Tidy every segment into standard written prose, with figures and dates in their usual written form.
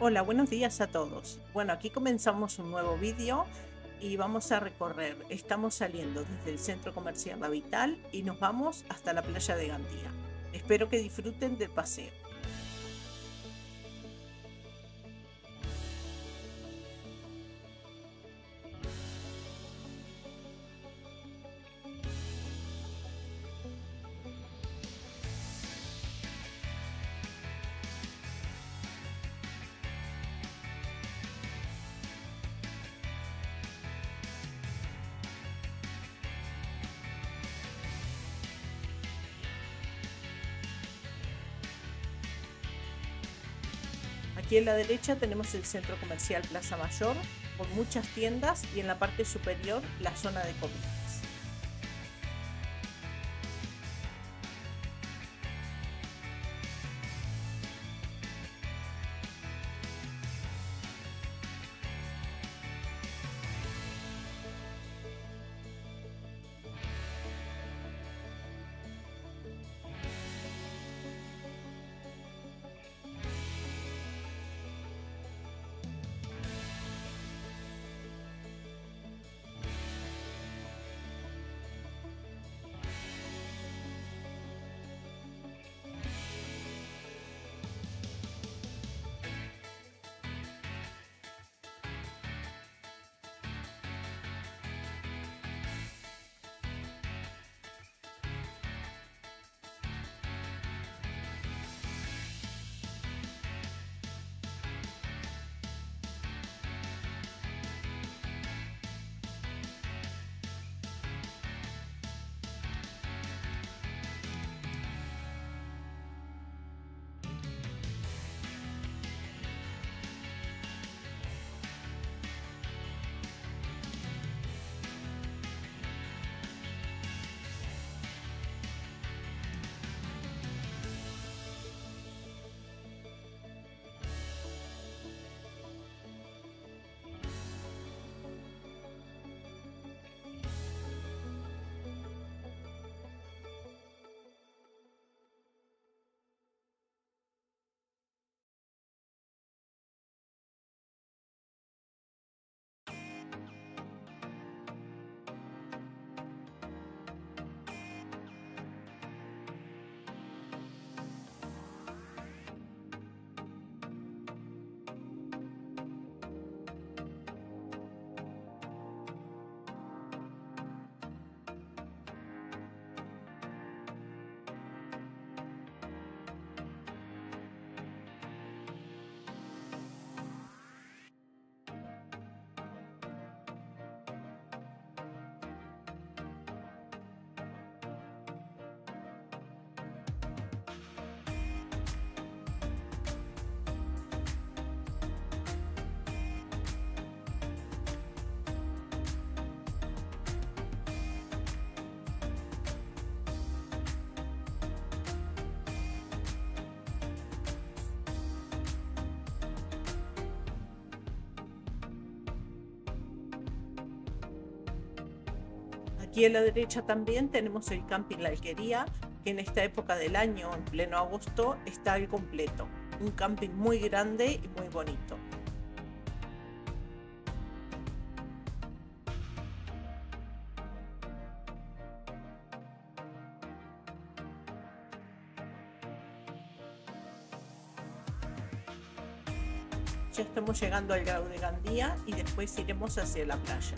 Hola, buenos días a todos. Bueno, aquí comenzamos un nuevo vídeo y vamos a recorrer. Estamos saliendo desde el Centro Comercial La Vital y nos vamos hasta la playa de Gandía. Espero que disfruten del paseo. Aquí en la derecha tenemos el Centro Comercial Plaza Mayor con muchas tiendas y en la parte superior la zona de comidas. Aquí a la derecha también tenemos el Camping La Alquería, que en esta época del año, en pleno agosto, está al completo. Un camping muy grande y muy bonito. Ya estamos llegando al Grau de Gandía y después iremos hacia la playa.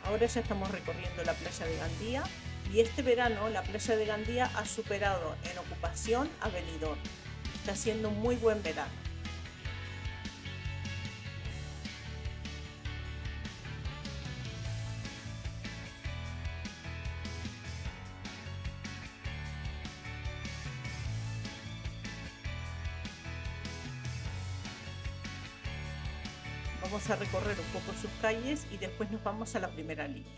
Ahora ya estamos recorriendo la playa de Gandía y este verano la playa de Gandía ha superado en ocupación a Benidorm. Está haciendo un muy buen verano. Vamos a recorrer un poco sus calles y después nos vamos a la primera línea.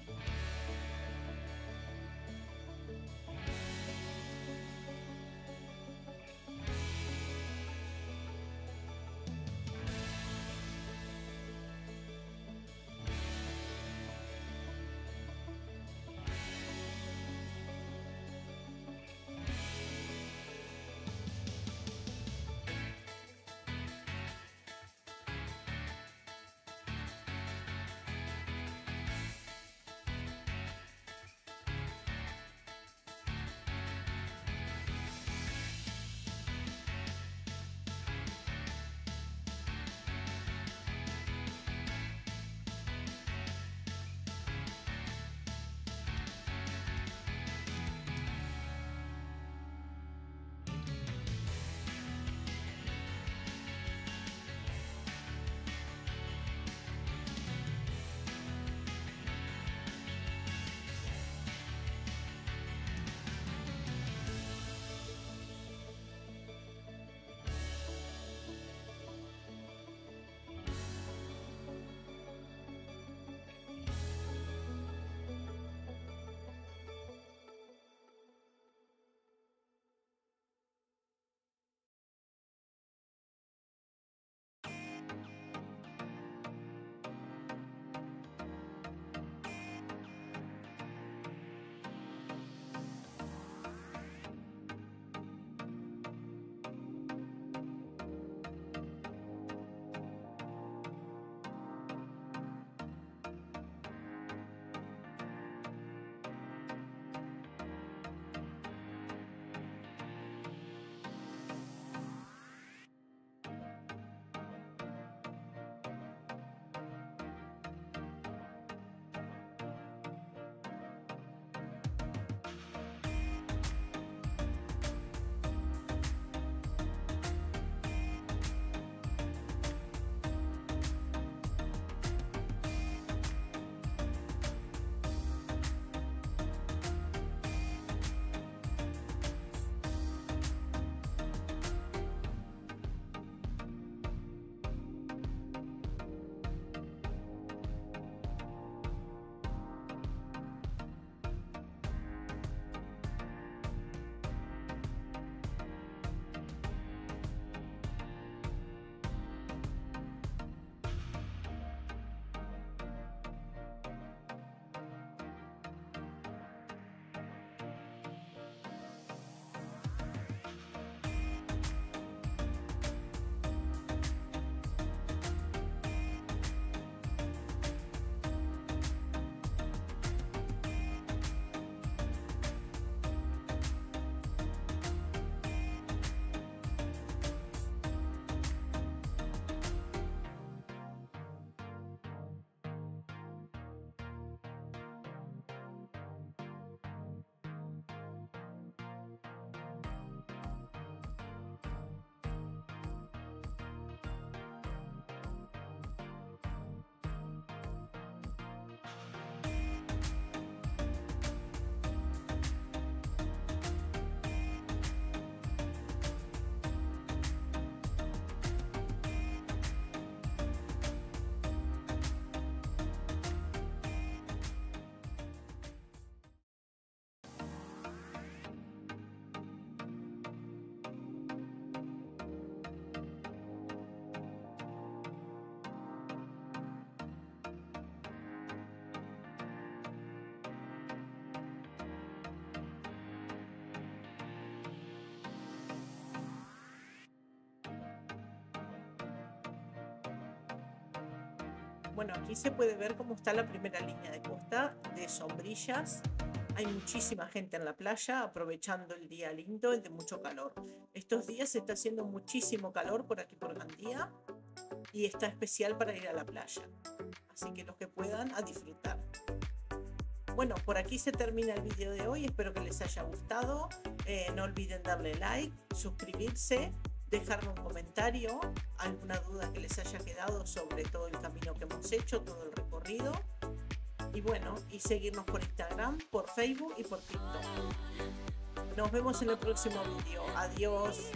Bueno, aquí se puede ver cómo está la primera línea de costa de sombrillas. Hay muchísima gente en la playa aprovechando el día lindo y de mucho calor. Estos días está haciendo muchísimo calor por aquí por Gandía y está especial para ir a la playa. Así que los que puedan, a disfrutar. bueno, por aquí se termina el vídeo de hoy. Espero que les haya gustado. No olviden darle like, suscribirse, dejarme un comentario, alguna duda que les haya quedado sobre todo el camino que hemos hecho, todo el recorrido. Y bueno, y seguirnos por Instagram, por Facebook y por TikTok. Nos vemos en el próximo vídeo. Adiós.